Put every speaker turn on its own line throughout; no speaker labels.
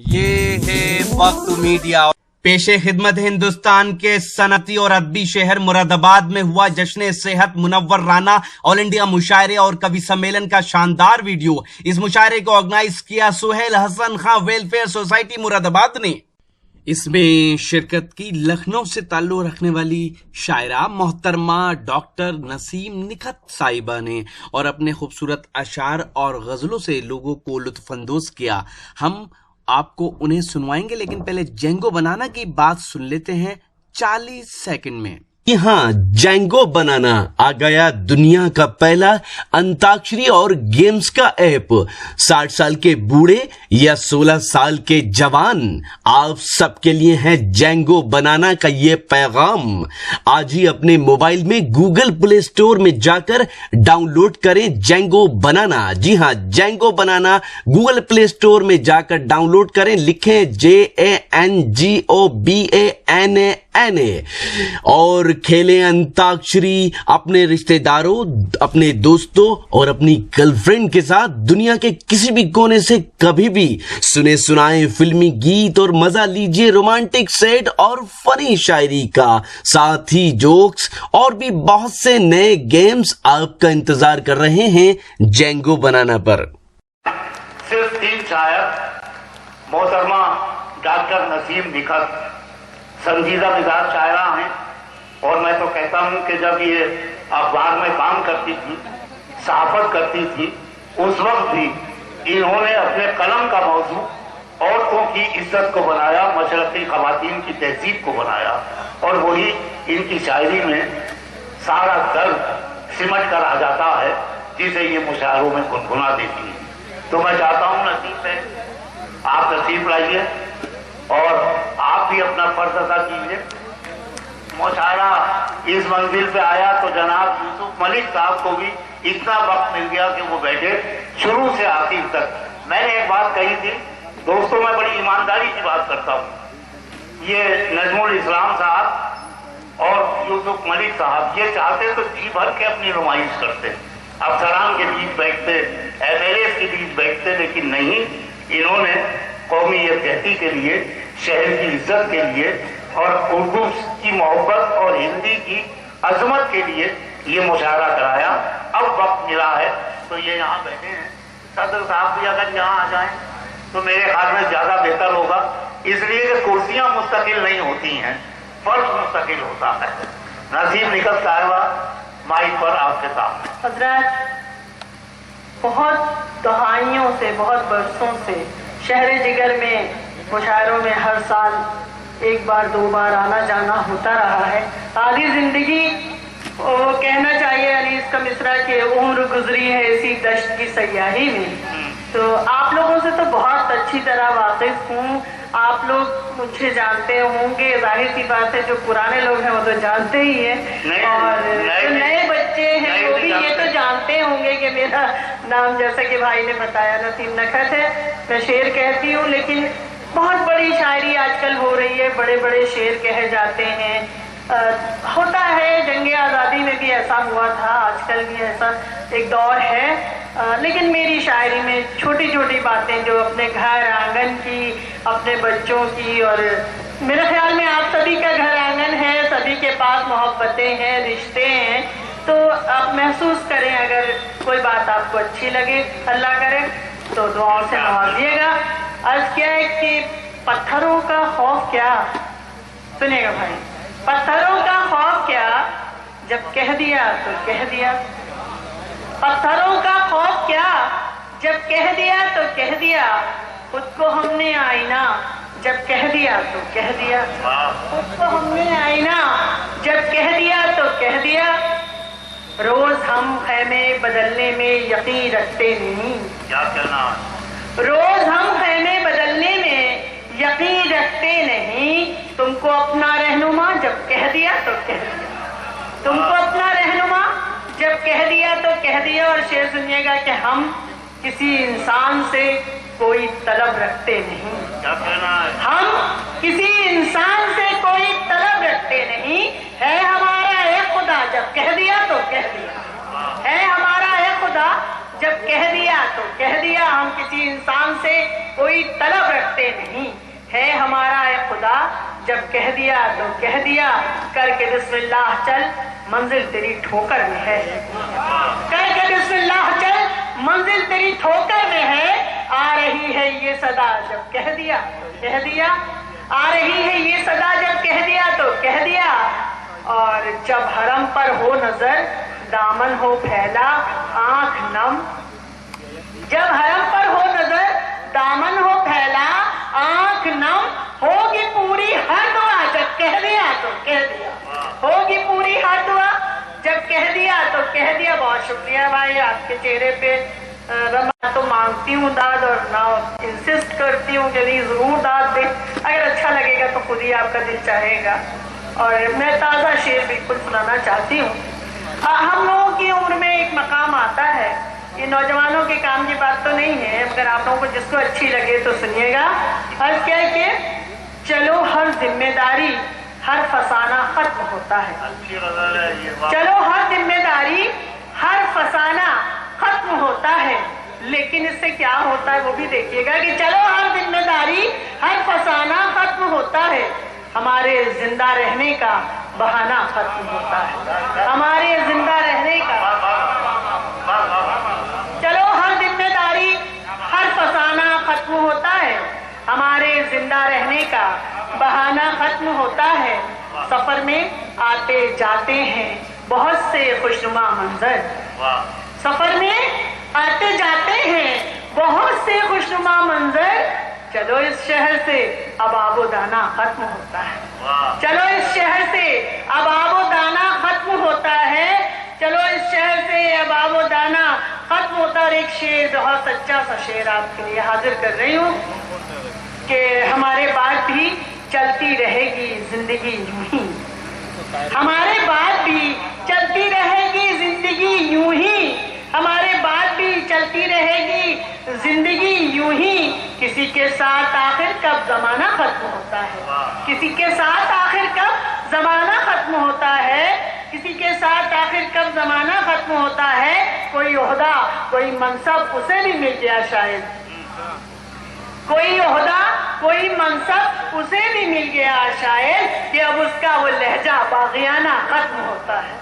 یہ ہے وقت میڈیا۔ پیش خدمت ہندوستان کے صنعتی اور ادبی شہر مراد آباد میں ہوا جشن صحت منور رانہ آل انڈیا مشاعرے اور کبھی سمیلن کا شاندار ویڈیو۔ اس مشاعرے کو آرگنائز کیا سہیل حسن خان ویلفیئر سوسائٹی مراد آباد نے۔ اس میں شرکت کی لکھنؤ سے تعلق رکھنے والی شاعرہ محترمہ ڈاکٹر نسیم نکھت صاحبہ نے اور اپنے خوبصورت اشعار اور غزلوں سے لوگوں کو لطف اندوز کیا۔ ہم آپ کو انہیں سنوائیں گے، لیکن پہلے جینگو بنانا کی بات سن لیتے ہیں 40 سیکنڈ میں۔ ہاں، جینگو بنانا آ گیا دنیا کا پہلا انتاکشری اور گیمز کا ایپ۔ 60 سال کے بوڑھے یا 16 سال کے جوان، آپ سب کے لیے ہے جینگو بنانا کا یہ پیغام۔ آج ہی اپنے موبائل میں گوگل پلے سٹور میں جا کر ڈاؤن لوڈ کریں جینگو بنانا۔ جی ہاں، جینگو بنانا گوگل پلے سٹور میں جا کر ڈاؤن لوڈ کریں، لکھیں JANGOBANANA اور کھیلیں انتاکشری اپنے رشتہ داروں، اپنے دوستوں اور اپنی گرل فرینڈ کے ساتھ دنیا کے کسی بھی کونے سے کبھی بھی۔ سنے سنائیں فلمی گیت اور مزہ لیجئے رومانٹک سیٹ اور فنی شاعری کا، ساتھ ہی جوکس اور بھی بہت سے نئے گیمز آپ کا انتظار کر رہے ہیں جینگو بنانا پر۔
صرف 3 شاعر محترمہ ڈاکٹر نسیم نکھت سنجیدہ مزاج شاعرہ ہیں، اور میں تو کہتا ہوں کہ جب یہ اخبار میں کام کرتی تھی، صحافت کرتی تھی، اس وقت بھی انہوں نے اپنے قلم کا موضوع عورتوں کی عزت کو بنایا، مشرقی خواتین کی تہذیب کو بنایا، اور وہی ان کی شاعری میں سارا درد سمٹ کر آ جاتا ہے، جسے یہ مشاعروں میں گنگنا دیتی ہے۔ تو میں چاہتا ہوں نصیب سے آپ تشریف لائیے اور آپ بھی اپنا فرض ادا کیجیے۔ مشاعرہ اس منزل پہ آیا تو جناب یوسف ملک صاحب کو بھی اتنا وقت مل گیا کہ وہ بیٹھے شروع سے آخر تک۔ میں نے ایک بات کہی تھی دوستوں، میں بڑی ایمانداری کی بات کرتا ہوں، یہ نجم الاسلام صاحب اور یوسف ملک صاحب یہ چاہتے تو جی بھر کے اپنی نمائش کرتے، افسران کے بیچ بیٹھتے، MLAs کے بیچ بیٹھتے، لیکن نہیں، انہوں نے قومی یکجہتی کے لیے، شہر کی عزت کے لیے اور اردو کی محبت اور ہندی کی عظمت کے لیے یہ مشاعرہ کرایا۔ اب وقت ملا ہے تو یہ یہاں بیٹھے ہیں، صدر صاحب بھی اگر یہاں آ جائیں تو میرے خیال میں زیادہ بہتر ہوگا، اس لیے کہ کرسیاں مستقل نہیں ہوتی ہیں، فرش مستقل ہوتا ہے۔ نسیم نکھت صاحبہ مائک پر آپ کے سامنے۔
حضرات، بہت دہائیوں سے، بہت برسوں سے شہر جگر میں مشاعروں میں ہر سال 1 بار 2 بار آنا جانا ہوتا رہا ہے۔ آدھی زندگی وہ کہنا چاہیے انیس کا مصرع کہ عمر گزری ہے اسی دشت کی سیاحی میں۔ تو آپ لوگوں سے تو بہت اچھی طرح واقف ہوں، آپ لوگ مجھے جانتے ہوں گے، ظاہر سی بات ہے جو پرانے لوگ ہیں وہ تو جانتے ہی ہیں، اور جو نئے بچے ہیں وہ بھی یہ تو جانتے ہوں گے کہ میرا نام جیسا کہ بھائی نے بتایا نسیم نکھت ہے۔ میں شعر کہتی ہوں، لیکن بہت بڑی شاعری آج کل ہو رہی ہے، بڑے بڑے شعر کہے جاتے ہیں، ہوتا ہے، جنگ آزادی میں بھی ایسا ہوا تھا، آج کل بھی ایسا ایک دور ہے، لیکن میری شاعری میں چھوٹی چھوٹی باتیں جو اپنے گھر آنگن کی، اپنے بچوں کی، اور میرے خیال میں آپ سبھی کا گھر آنگن ہے، سبھی کے پاس محبتیں ہیں، رشتے ہیں، تو آپ محسوس کریں، اگر کوئی بات آپ کو اچھی لگے، اللہ کرے تو دعاؤں سے نوازیے گا۔ عرض کیا ہے کہ پتھروں کا خوف کیا، سنیے گا بھائی، پتھروں کا خوف کیا، جب کہہ دیا تو کہہ دیا، پتھروں کا خوف کیا، جب کہہ دیا تو کہہ دیا، خود کو ہم نے آئینہ جب کہہ دیا تو کہہ دیا، خود کو ہم نے آئینہ جب کہہ دیا تو کہہ دیا، روز ہم خیمے بدلنے میں یقین رکھتے نہیں،
کیا کہنا،
روز ہم خیمے بدلنے میں یقین رکھتے نہیں، تم کو اپنا رہنما جب کہہ دیا تو کہہ دیا، تم کو اپنا رہنما جب کہہ دیا تو کہہ دیا۔ اور شعر سنیے گا کہ ہم کسی انسان سے کوئی طلب رکھتے نہیں،
کیا کہنا ہے،
ہم کسی انسان سے کوئی طلب رکھتے نہیں، ہے ہمارا اے خدا جب کہہ دیا تو کہہ دیا، ہے ہمارا اے خدا جب کہہ دیا تو کہہ دیا، ہم کسی انسان سے کوئی طلب رکھتے نہیں۔ ہے ہمارا اے خدا، جب کہہ دیا تو کہہ دیا، کر کے بسم اللہ چل منزل تیری ٹھوکر میں ہے، کر کے بسم اللہ چل منزل تیری ٹھوکر میں ہے، آ رہی ہے یہ صدا جب کہہ دیا کہہ دیا، آ رہی ہے یہ صدا جب کہہ دیا تو کہہ دیا، اور جب حرم پر ہو نظر دامن ہو پھیلا آنکھ نم، جب حرم پر ہو نظر دامن ہو پھیلا آنکھ نم، ہوگی پوری ہر دعا جب کہہ دیا تو کہہ دیا، ہوگی پوری ہر دعا جب کہہ دیا تو کہہ دیا۔ بہت شکریہ بھائی، آپ کے چہرے پہ میں تو مانگتی ہوں داد اور نہ انسسٹ کرتی ہوں کہ نہیں ضرور داد دیں، اگر اچھا لگے گا تو خود ہی آپ کا دل چاہے گا۔ اور میں تازہ شعر بالکل سنانا چاہتی ہوں۔ ہم لوگوں کی عمر میں ایک مقام آتا ہے، یہ نوجوانوں کے کام کی بات تو نہیں ہے، مگر آپ لوگوں کو جس کو اچھی لگے تو سنیے گا۔ عرض کیا ہے کہ چلو ہر ذمہ داری ہر فسانہ ختم ہوتا ہے، چلو ہر ذمہ داری ہر فسانہ ختم ہوتا ہے، لیکن اس سے کیا ہوتا ہے وہ بھی دیکھیے گا کہ چلو ہر ذمہ داری ہر فسانہ ختم ہوتا ہے، ہمارے زندہ رہنے کا بہانہ ختم ہوتا ہے، ہمارے زندہ رہنے کا، چلو ہر ذمہ داری ہر فسانہ ختم ہوتا ہے، ہمارے زندہ رہنے کا بہانہ ختم ہوتا ہے، سفر میں آتے جاتے ہیں بہت سے خوشنما منظر، سفر میں آتے جاتے ہیں بہت سے خوشنما منظر، چلو اس شہر سے اب آب و دانہ ختم ہوتا ہے، چلو اس شہر سے اب آب و دانہ ختم ہوتا ہے، چلو اس شہر سے اب آب و دانہ ختم ہوتا ہے۔ اور ایک شعر، بہت سچا سا شعر آپ کے لیے حاضر کر رہی ہوں کہ ہمارے بعد بھی چلتی رہے گی زندگی یوں ہی، ہمارے بعد بھی چلتی رہے گی زندگی یوں ہی، ہمارے بعد بھی چلتی رہے گی زندگی یوں ہی، کسی کے ساتھ آخر کب زمانہ ختم ہوتا ہے، کسی کے ساتھ آخر کب زمانہ ختم ہوتا ہے، کسی کے ساتھ آخر کب زمانہ ختم ہوتا ہے، کوئی عہدہ کوئی منصب اسے بھی مل گیا شاید، کوئی عہدہ کوئی منصب اسے بھی مل گیا شاید، کہ اب اس کا وہ لہجہ باغیانہ ختم ہوتا ہے،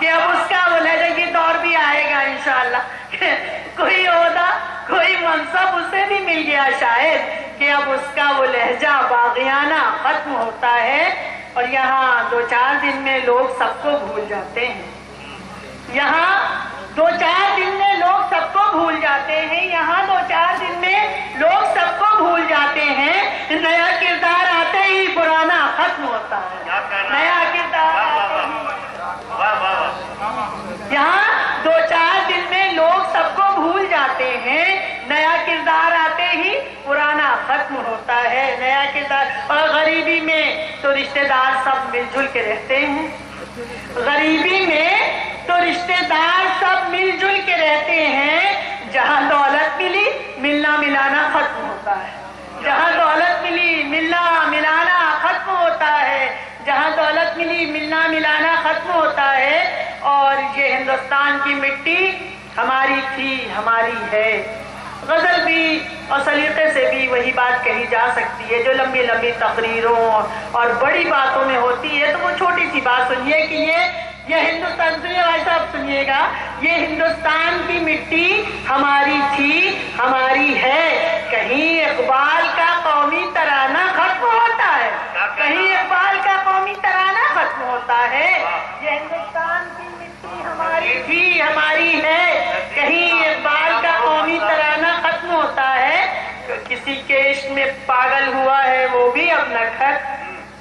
کہ اب اس کا وہ لہجہ، یہ دور بھی آئے گا انشاءاللہ، کہ کوئی عہدہ کوئی منصب اسے بھی مل گیا شاید، کہ اب اس کا وہ لہجہ باغیانہ ختم ہوتا ہے، اور یہاں دو چار دن میں لوگ سب کو بھول جاتے ہیں، یہاں دو چار دن میں لوگ سب کو بھول جاتے ہیں، یہاں دو چار دن میں لوگ سب کو بھول جاتے ہیں، نیا کردار آتے ہی پرانا ختم ہوتا ہے، نیا کردار آتے ہی، یہاں دو چار دن میں لوگ سب کو بھول جاتے ہیں، نیا کردار آتے ہی پرانا ختم ہوتا ہے، نیا کردار۔ اور غریبی میں تو رشتہ دار سب مل جل کے رہتے ہیں، غریبی میں تو رشتہ دار سب مل جل کے رہتے ہیں، جہاں دولت ملی ملنا ملانا ختم ہوتا ہے، جہاں دولت ملی ملنا ملانا ختم ہوتا ہے، جہاں دولت ملی ملنا ملانا ختم ہوتا ہے، اور یہ ہندوستان کی مٹی ہماری تھی ہماری ہے۔ غزل بھی اور سلیقے سے بھی وہی بات کہی جا سکتی ہے جو لمبی لمبی تقریروں اور بڑی باتوں میں ہوتی ہے، تو وہ چھوٹی سی بات سنیے کہ یہ ہندوستان، سنیے بھائی صاحب سنیے گا، یہ ہندوستان کی مٹی ہماری تھی ہماری ہے، کہیں اقبال کا قومی ترانہ ختم ہوتا ہے، کہیں اقبال کا قومی ترانہ ختم ہوتا ہے، یہ ہندوستان کی مٹی ہماری تھی ہماری ہے، کہیں اقبال کا قومی ترانہ ختم ہوتا ہے، کسی کے عشق میں پاگل ہوا ہے وہ بھی اپنا گھر،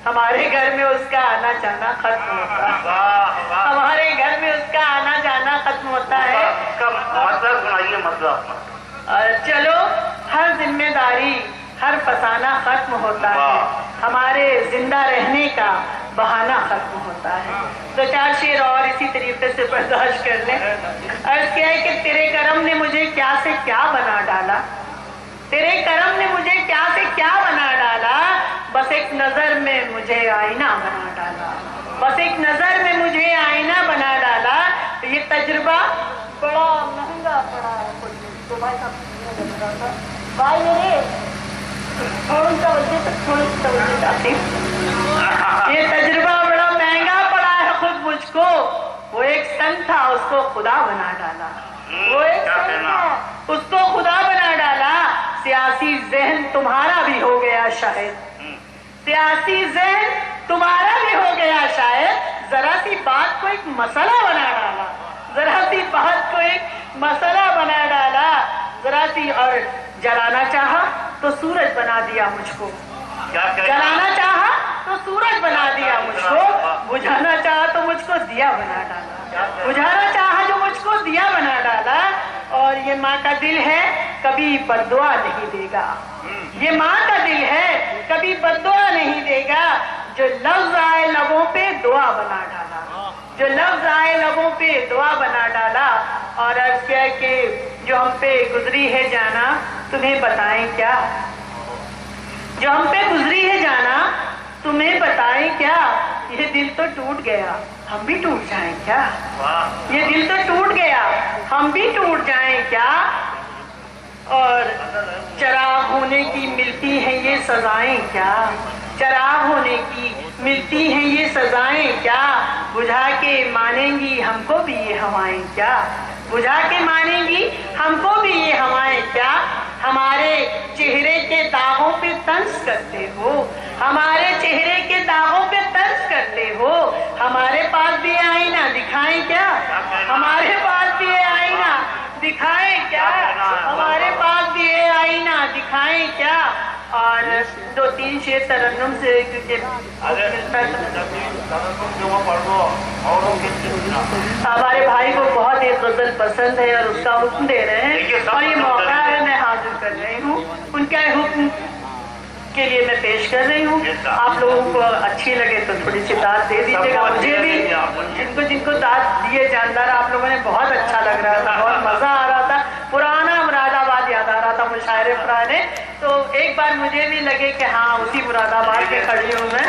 ہمارے گھر میں اس کا آنا جانا ختم ہوتا ہے، ہمارے گھر میں اس کا آنا جانا ختم ہوتا ہے۔
مطلب سنائیے، مطلب
چلو ہر ذمہ داری ہر فسانہ ختم ہوتا ہے، ہمارے زندہ رہنے کا بہانہ ختم ہوتا ہے۔ دو چار شعر اور اسی طریقے سے برداشت کر لیں۔ عرض کیا ہے کہ تیرے کرم نے مجھے کیا سے کیا بنا ڈالا، تیرے کرم نے مجھے کیا سے کیا بنا ڈالا، بس ایک نظر میں مجھے آئینہ بنا ڈالا، بس ایک نظر میں مجھے آئینہ بنا ڈالا۔ یہ تجربہ بڑا مہنگا پڑا ہے، بھائی میرے یہ تجربہ بڑا مہنگا پڑا ہے خود مجھ کو. وہ ایک سن تھا, اس کو خدا بنا ڈالا. وہ ایک سن تھا, اس کو خدا بنا ڈالا. سیاسی ذہن تمہارا بھی ہو گیا شاید, سیاسی ذہن تمہارا بھی ہو گیا شاید. ذرا سی بات کو ایک مسئلہ بنا ڈالا, ذرا سی بات کو ایک مسئلہ بنا ڈالا, ذرا سی. اور جلانا چاہا تو سورج بنا دیا مجھ کو, جلانا چاہا تو سورج بنا دیا مجھ کو, بجھانا چاہا تو مجھ کو دیا بنا ڈالا, بجھانا چاہا جو مجھ کو دیا بنا ڈالا. اور یہ ماں کا دل ہے کبھی بددعا نہیں دے گا, یہ ماں کا دل ہے کبھی بددعا نہیں دے گا. جو لفظ آئے لبوں پہ دعا بنا ڈالا, جو لفظ آئے لبوں پہ دعا بنا ڈالا. اور عرض کیا کہ جو ہم پہ گزری ہے جانا تمہیں بتائیں کیا, جو ہم پہ گزری ہے جانا تمہیں بتائیں کیا. یہ دل تو ٹوٹ گیا, ہم بھی ٹوٹ جائیں کیا, یہ دل تو ٹوٹ گیا, ہم بھی ٹوٹ جائیں کیا. اور چراغ ہونے کی ملتی ہیں یہ سزائیں کیا, چراغ ہونے کی ملتی ہیں یہ سزائیں کیا. بجھا کے مانیں گی ہم کو بھی یہ ہوائیں کیا, بجھا کے مانیں گی ہم کو بھی یہ ہوائیں کیا. ہمارے چہرے کے داغوں پہ طنز کرتے ہو, ہمارے چہرے کے داغوں پہ طنز کرتے ہو. ہمارے پاس بھی آئینہ دکھائیں کیا, ہمارے پاس بھی آئینہ دکھائیں کیا, ہمارے پاس بھی آئینہ دکھائیں کیا. اور 2-3 شعر ترنم سے کیونکہ ہمارے بھائی کو بہت ایک غزل پسند ہے اور اس کا حکم دے رہے ہیں, اور یہ موقع ہے میں حاضر کر رہی ہوں, ان کا حکم کے لیے میں پیش کر رہی ہوں. آپ لوگوں کو اچھی لگے تو تھوڑی سی داد دے دیجیے گا, مجھے بھی جن کو داد دیے جاندار آپ لوگوں نے بہت اچھا لگ رہا تھا, بہت مزہ آ رہا تھا, پرانا مراد آباد یاد آ رہا تھا مشاعرے پرانے. تو ایک بار مجھے بھی لگے کہ ہاں اسی مراد آباد کے کھڑی ہوں میں.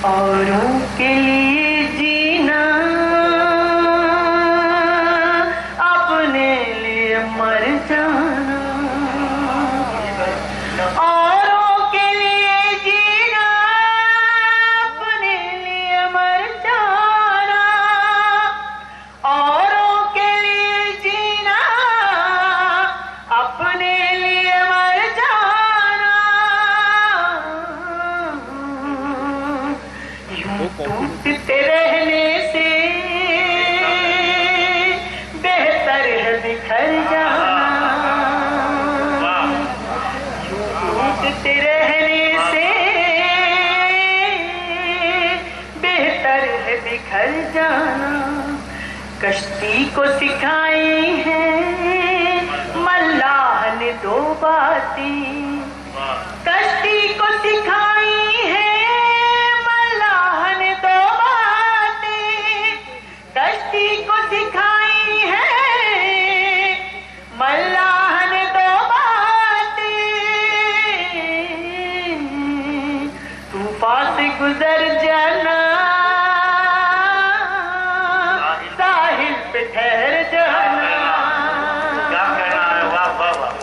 اوروں کے لیے جینا اپنے لیے مر جانا, اوروں کے لیے جینا اپنے لیے مر جانا, اوروں کے لیے جینا اپنے لیے مر جانا. یوں ٹوٹتے رہنے سے بہتر ہے بکھر جانا, ٹوٹتے رہنے سے بہتر ہے بکھر جانا. کشتی کو سکھائی ہے ملاح نے 2 باتیں, کشتی کو سکھائی ہے ملاح نے 2 باتیں, کشتی کو سکھائی ہے ملاح نے 2 باتیں. طوفان سے گزر جانا ساحل پہ ٹھہر جانا.
کیا کہنا ہے, واہ واہ واہ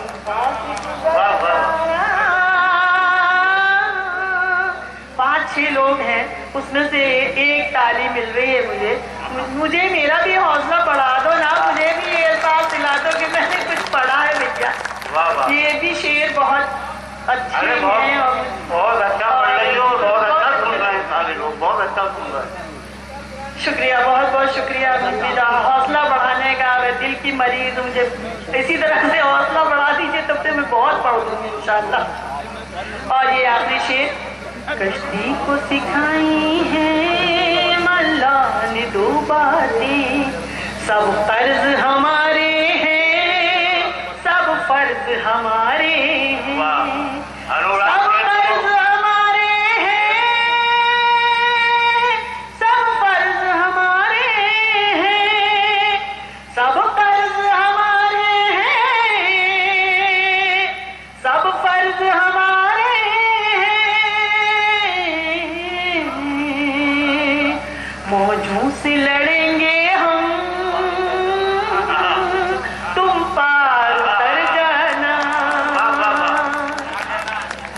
واہ واہ.
5-6 لوگ ہیں, اس میں سے ایک تالی مل رہی ہے مجھے میرا بھی حوصلہ بڑھا دو نا, مجھے بھی یہ احساس دلا دو کہ میں نے کچھ پڑھا ہے بھیا. یہ بھی شعر بہت اچھے ہیں,
بہت اچھا پڑھ رہی ہو, بہت اچھا سن رہے ہیں سارے لوگ, بہت اچھا سن رہے ہیں.
شکریہ, بہت بہت شکریہ. میرا حوصلہ بڑھانے کا, میں دل کی مریض, مجھے اسی طرح سے حوصلہ بڑھا دیجیے تب سے میں بہت پڑھ دوں گی انشاءاللہ. اور یہ آخری شعر, کشتی کو سکھائی ہے ملاح نے 2 باتیں, سب قرض ہمارے ہیں, سب فرض ہمارے ہیں, سب قرض ہمارے ہیں, سب فرض ہمارے ہیں, سب قرض ہمارے ہیں, سب فرض ہمارے ہیں. موجوں سے لڑیں گے ہم, تم پار اتر جانا,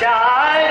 4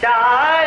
4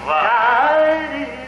4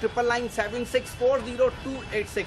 9997640286।